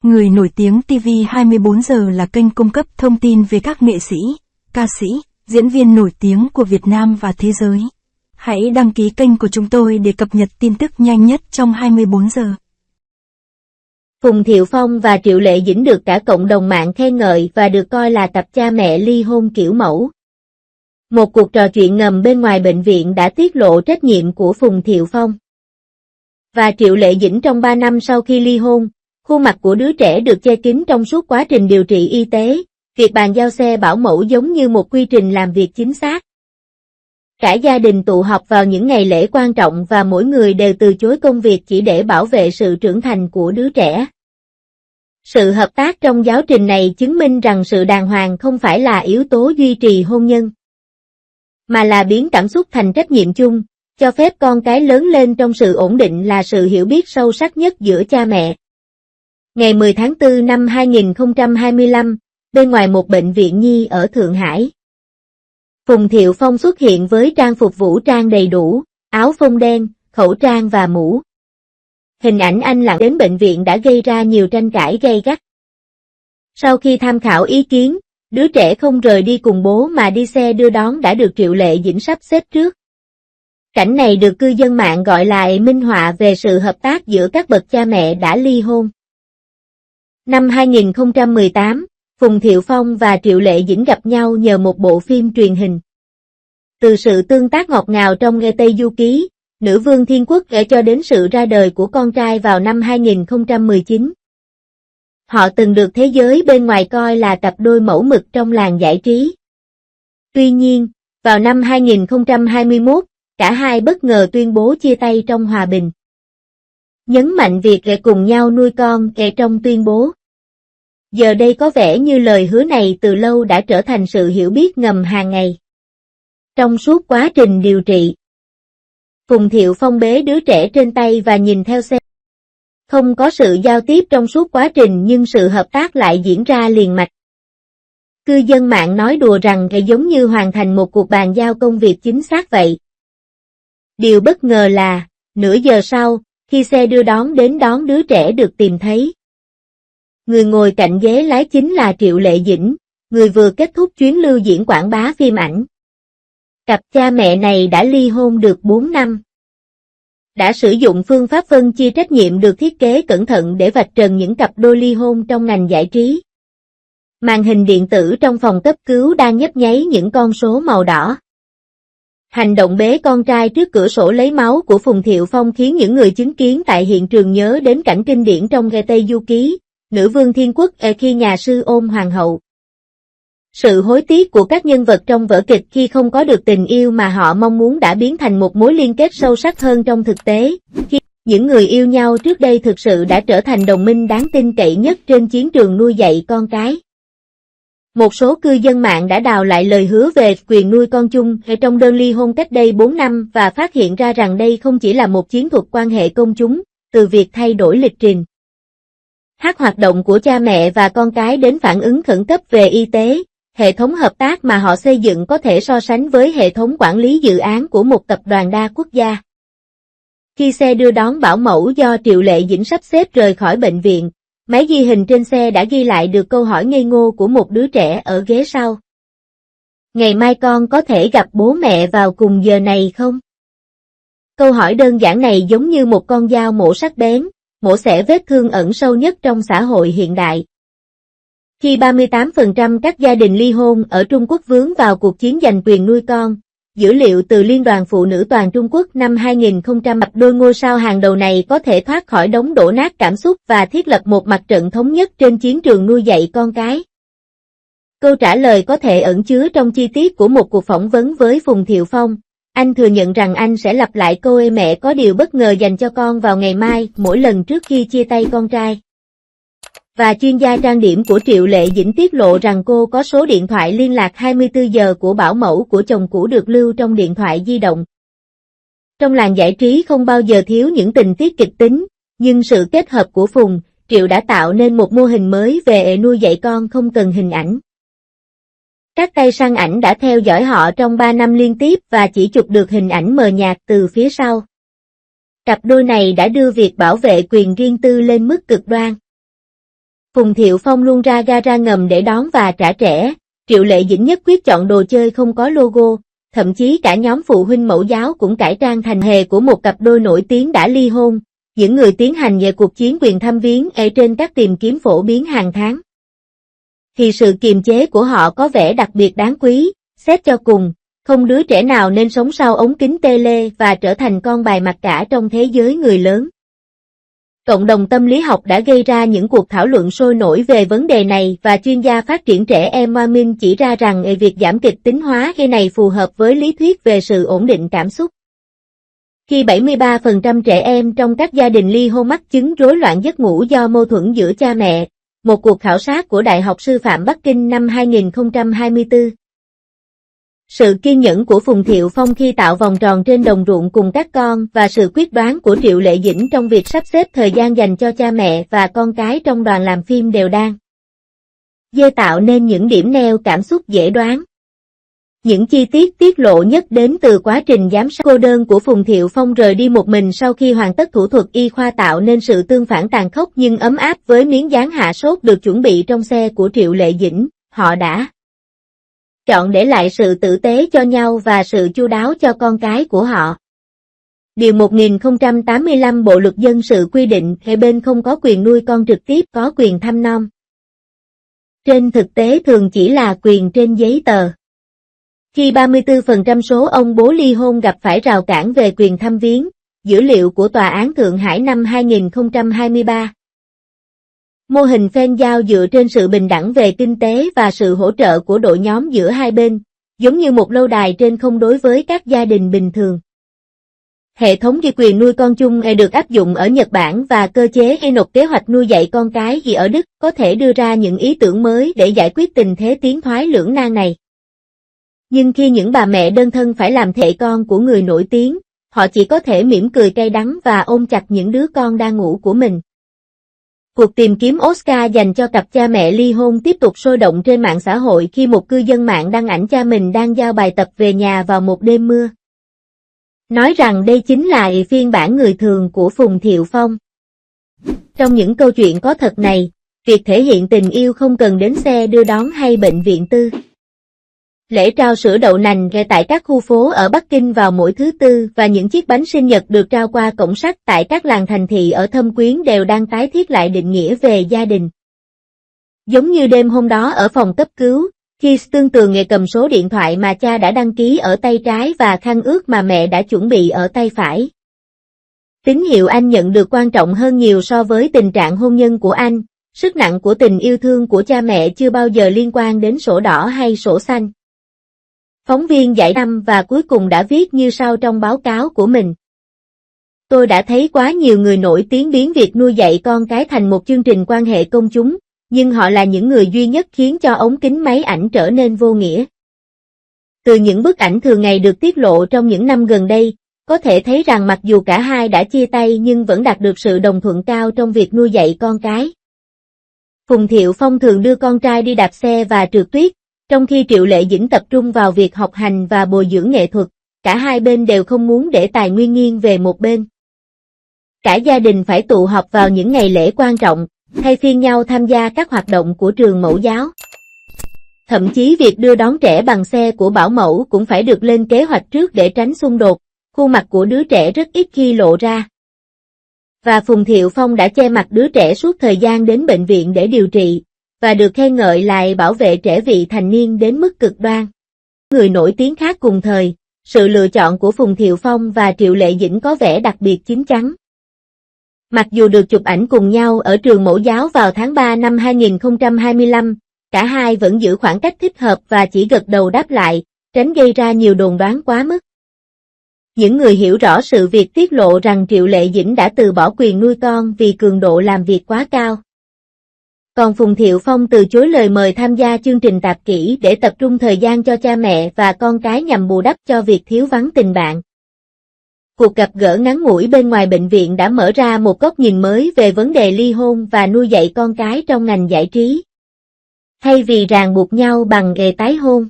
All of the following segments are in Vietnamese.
Người nổi tiếng TV 24 giờ là kênh cung cấp thông tin về các nghệ sĩ, ca sĩ, diễn viên nổi tiếng của Việt Nam và thế giới. Hãy đăng ký kênh của chúng tôi để cập nhật tin tức nhanh nhất trong 24 giờ. Phùng Thiệu Phong và Triệu Lệ Dĩnh được cả cộng đồng mạng khen ngợi và được coi là cặp cha mẹ ly hôn kiểu mẫu. Một cuộc trò chuyện ngầm bên ngoài bệnh viện đã tiết lộ trách nhiệm của Phùng Thiệu Phong và Triệu Lệ Dĩnh trong 3 năm sau khi ly hôn. Khuôn mặt của đứa trẻ được che kín trong suốt quá trình điều trị y tế, việc bàn giao xe bảo mẫu giống như một quy trình làm việc chính xác. Cả gia đình tụ họp vào những ngày lễ quan trọng và mỗi người đều từ chối công việc chỉ để bảo vệ sự trưởng thành của đứa trẻ. Sự hợp tác trong giáo trình này chứng minh rằng sự đàng hoàng không phải là yếu tố duy trì hôn nhân, mà là biến cảm xúc thành trách nhiệm chung, cho phép con cái lớn lên trong sự ổn định là sự hiểu biết sâu sắc nhất giữa cha mẹ. Ngày 10 tháng 4 năm 2025, bên ngoài một bệnh viện nhi ở Thượng Hải, Phùng Thiệu Phong xuất hiện với trang phục vũ trang đầy đủ, áo phông đen, khẩu trang và mũ. Hình ảnh anh lặng đến bệnh viện đã gây ra nhiều tranh cãi gay gắt. Sau khi tham khảo ý kiến, đứa trẻ không rời đi cùng bố mà đi xe đưa đón đã được Triệu Lệ Dĩnh sắp xếp trước. Cảnh này được cư dân mạng gọi là minh họa về sự hợp tác giữa các bậc cha mẹ đã ly hôn. Năm 2018, Phùng Thiệu Phong và Triệu Lệ Dĩnh gặp nhau nhờ một bộ phim truyền hình. Từ sự tương tác ngọt ngào trong Nghe Tây Du Ký, Nữ Vương Thiên Quốc cho đến sự ra đời của con trai vào năm 2019. Họ từng được thế giới bên ngoài coi là cặp đôi mẫu mực trong làng giải trí. Tuy nhiên, vào năm 2021, cả hai bất ngờ tuyên bố chia tay trong hòa bình. Nhấn mạnh việc cùng nhau nuôi con trong tuyên bố. Giờ đây có vẻ như lời hứa này từ lâu đã trở thành sự hiểu biết ngầm hàng ngày. Trong suốt quá trình điều trị, Phùng Thiệu Phong bế đứa trẻ trên tay và nhìn theo xe. Không có sự giao tiếp trong suốt quá trình nhưng sự hợp tác lại diễn ra liền mạch. Cư dân mạng nói đùa rằng giống như hoàn thành một cuộc bàn giao công việc chính xác vậy. Điều bất ngờ là, nửa giờ sau, khi xe đưa đón đến đón đứa trẻ được tìm thấy, người ngồi cạnh ghế lái chính là Triệu Lệ Dĩnh, người vừa kết thúc chuyến lưu diễn quảng bá phim ảnh. Cặp cha mẹ này đã ly hôn được 4 năm. Đã sử dụng phương pháp phân chia trách nhiệm được thiết kế cẩn thận để vạch trần những cặp đôi ly hôn trong ngành giải trí. Màn hình điện tử trong phòng cấp cứu đang nhấp nháy những con số màu đỏ. Hành động bế con trai trước cửa sổ lấy máu của Phùng Thiệu Phong khiến những người chứng kiến tại hiện trường nhớ đến cảnh kinh điển trong Nghe Tây Du Ký, Nữ Vương Thiên Quốc khi nhà sư ôm hoàng hậu. Sự hối tiếc của các nhân vật trong vở kịch khi không có được tình yêu mà họ mong muốn đã biến thành một mối liên kết sâu sắc hơn trong thực tế, khi những người yêu nhau trước đây thực sự đã trở thành đồng minh đáng tin cậy nhất trên chiến trường nuôi dạy con cái. Một số cư dân mạng đã đào lại lời hứa về quyền nuôi con chung trong đơn ly hôn cách đây 4 năm và phát hiện ra rằng đây không chỉ là một chiến thuật quan hệ công chúng, từ việc thay đổi lịch trình, hoạt động của cha mẹ và con cái đến phản ứng khẩn cấp về y tế, hệ thống hợp tác mà họ xây dựng có thể so sánh với hệ thống quản lý dự án của một tập đoàn đa quốc gia. Khi xe đưa đón bảo mẫu do Triệu Lệ Dĩnh sắp xếp rời khỏi bệnh viện, máy ghi hình trên xe đã ghi lại được câu hỏi ngây ngô của một đứa trẻ ở ghế sau. Ngày mai con có thể gặp bố mẹ vào cùng giờ này không? Câu hỏi đơn giản này giống như một con dao mổ sắc bén, mổ xẻ vết thương ẩn sâu nhất trong xã hội hiện đại. Khi 38% các gia đình ly hôn ở Trung Quốc vướng vào cuộc chiến giành quyền nuôi con, dữ liệu từ Liên đoàn Phụ nữ toàn Trung Quốc năm 2000 cặp đôi ngôi sao hàng đầu này có thể thoát khỏi đống đổ nát cảm xúc và thiết lập một mặt trận thống nhất trên chiến trường nuôi dạy con cái. Câu trả lời có thể ẩn chứa trong chi tiết của một cuộc phỏng vấn với Phùng Thiệu Phong. Anh thừa nhận rằng anh sẽ lặp lại câu "Ê mẹ có điều bất ngờ dành cho con vào ngày mai" mỗi lần trước khi chia tay con trai. Và chuyên gia trang điểm của Triệu Lệ Dĩnh tiết lộ rằng cô có số điện thoại liên lạc 24 giờ của bảo mẫu của chồng cũ được lưu trong điện thoại di động. Trong làng giải trí không bao giờ thiếu những tình tiết kịch tính, nhưng sự kết hợp của Phùng, Triệu đã tạo nên một mô hình mới về nuôi dạy con không cần hình ảnh. Các tay săn ảnh đã theo dõi họ trong 3 năm liên tiếp và chỉ chụp được hình ảnh mờ nhạt từ phía sau. Cặp đôi này đã đưa việc bảo vệ quyền riêng tư lên mức cực đoan. Phùng Thiệu Phong luôn ra gara ngầm để đón và trả trẻ, Triệu Lệ Dĩnh nhất quyết chọn đồ chơi không có logo, thậm chí cả nhóm phụ huynh mẫu giáo cũng cải trang thành hề của một cặp đôi nổi tiếng đã ly hôn, những người tiến hành về cuộc chiến quyền thăm viếng ở trên các tìm kiếm phổ biến hàng tháng. Thì sự kiềm chế của họ có vẻ đặc biệt đáng quý, xét cho cùng, không đứa trẻ nào nên sống sau ống kính tele và trở thành con bài mặc cả trong thế giới người lớn. Cộng đồng tâm lý học đã gây ra những cuộc thảo luận sôi nổi về vấn đề này và chuyên gia phát triển trẻ em Wamin chỉ ra rằng việc giảm kịch tính hóa gây này phù hợp với lý thuyết về sự ổn định cảm xúc. Khi 73% trẻ em trong các gia đình ly hôn mắc chứng rối loạn giấc ngủ do mâu thuẫn giữa cha mẹ, một cuộc khảo sát của Đại học Sư phạm Bắc Kinh năm 2024. Sự kiên nhẫn của Phùng Thiệu Phong khi tạo vòng tròn trên đồng ruộng cùng các con và sự quyết đoán của Triệu Lệ Dĩnh trong việc sắp xếp thời gian dành cho cha mẹ và con cái trong đoàn làm phim đều đang tạo nên những điểm neo cảm xúc dễ đoán. Những chi tiết tiết lộ nhất đến từ quá trình giám sát cô đơn của Phùng Thiệu Phong rời đi một mình sau khi hoàn tất thủ thuật y khoa tạo nên sự tương phản tàn khốc nhưng ấm áp với miếng dán hạ sốt được chuẩn bị trong xe của Triệu Lệ Dĩnh. Họ đã chọn để lại sự tử tế cho nhau và sự chu đáo cho con cái của họ. Điều 1085 Bộ luật dân sự quy định hai bên không có quyền nuôi con trực tiếp, có quyền thăm nom. Trên thực tế thường chỉ là quyền trên giấy tờ. Khi 34% số ông bố ly hôn gặp phải rào cản về quyền thăm viếng, dữ liệu của Tòa án Thượng Hải năm 2023. Mô hình phen giao dựa trên sự bình đẳng về kinh tế và sự hỗ trợ của đội nhóm giữa hai bên, giống như một lâu đài trên không đối với các gia đình bình thường. Hệ thống ghi quyền nuôi con chung được áp dụng ở Nhật Bản và cơ chế nộp kế hoạch nuôi dạy con cái gì ở Đức có thể đưa ra những ý tưởng mới để giải quyết tình thế tiến thoái lưỡng nan này. Nhưng khi những bà mẹ đơn thân phải làm thệ con của người nổi tiếng, họ chỉ có thể mỉm cười cay đắng và ôm chặt những đứa con đang ngủ của mình. Cuộc tìm kiếm Oscar dành cho cặp cha mẹ ly hôn tiếp tục sôi động trên mạng xã hội khi một cư dân mạng đăng ảnh cha mình đang giao bài tập về nhà vào một đêm mưa. Nói rằng đây chính là phiên bản người thường của Phùng Thiệu Phong. Trong những câu chuyện có thật này, việc thể hiện tình yêu không cần đến xe đưa đón hay bệnh viện tư. Lễ trao sữa đậu nành tại các khu phố ở Bắc Kinh vào mỗi thứ Tư và những chiếc bánh sinh nhật được trao qua cổng sắt tại các làng thành thị ở Thâm Quyến đều đang tái thiết lại định nghĩa về gia đình. Giống như đêm hôm đó ở phòng cấp cứu, khi Tương Tường cầm số điện thoại mà cha đã đăng ký ở tay trái và khăn ướt mà mẹ đã chuẩn bị ở tay phải. Tín hiệu anh nhận được quan trọng hơn nhiều so với tình trạng hôn nhân của anh, sức nặng của tình yêu thương của cha mẹ chưa bao giờ liên quan đến sổ đỏ hay sổ xanh. Phóng viên Giải Năm và cuối cùng đã viết như sau trong báo cáo của mình. Tôi đã thấy quá nhiều người nổi tiếng biến việc nuôi dạy con cái thành một chương trình quan hệ công chúng, nhưng họ là những người duy nhất khiến cho ống kính máy ảnh trở nên vô nghĩa. Từ những bức ảnh thường ngày được tiết lộ trong những năm gần đây, có thể thấy rằng mặc dù cả hai đã chia tay nhưng vẫn đạt được sự đồng thuận cao trong việc nuôi dạy con cái. Phùng Thiệu Phong thường đưa con trai đi đạp xe và trượt tuyết, trong khi Triệu Lệ Dĩnh tập trung vào việc học hành và bồi dưỡng nghệ thuật, cả hai bên đều không muốn để tài nguyên nghiêng về một bên. Cả gia đình phải tụ họp vào những ngày lễ quan trọng, thay phiên nhau tham gia các hoạt động của trường mẫu giáo. Thậm chí việc đưa đón trẻ bằng xe của bảo mẫu cũng phải được lên kế hoạch trước để tránh xung đột, khuôn mặt của đứa trẻ rất ít khi lộ ra. Và Phùng Thiệu Phong đã che mặt đứa trẻ suốt thời gian đến bệnh viện để điều trị, và được khen ngợi lại bảo vệ trẻ vị thành niên đến mức cực đoan. Người nổi tiếng khác cùng thời, sự lựa chọn của Phùng Thiệu Phong và Triệu Lệ Dĩnh có vẻ đặc biệt chín chắn. Mặc dù được chụp ảnh cùng nhau ở trường mẫu giáo vào tháng 3 năm 2025, cả hai vẫn giữ khoảng cách thích hợp và chỉ gật đầu đáp lại, tránh gây ra nhiều đồn đoán quá mức. Những người hiểu rõ sự việc tiết lộ rằng Triệu Lệ Dĩnh đã từ bỏ quyền nuôi con vì cường độ làm việc quá cao. Còn Phùng Thiệu Phong từ chối lời mời tham gia chương trình tạp kỹ để tập trung thời gian cho cha mẹ và con cái nhằm bù đắp cho việc thiếu vắng tình bạn. Cuộc gặp gỡ ngắn ngủi bên ngoài bệnh viện đã mở ra một góc nhìn mới về vấn đề ly hôn và nuôi dạy con cái trong ngành giải trí. Thay vì ràng buộc nhau bằng nghề tái hôn,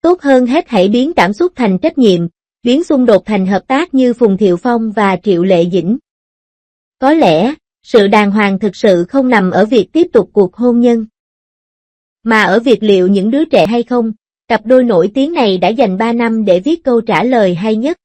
tốt hơn hết hãy biến cảm xúc thành trách nhiệm, biến xung đột thành hợp tác như Phùng Thiệu Phong và Triệu Lệ Dĩnh. Có lẽ, Sự đàng hoàng thực sự không nằm ở việc tiếp tục cuộc hôn nhân, mà ở việc liệu những đứa trẻ hay không. Cặp đôi nổi tiếng này đã dành 3 năm để viết câu trả lời hay nhất.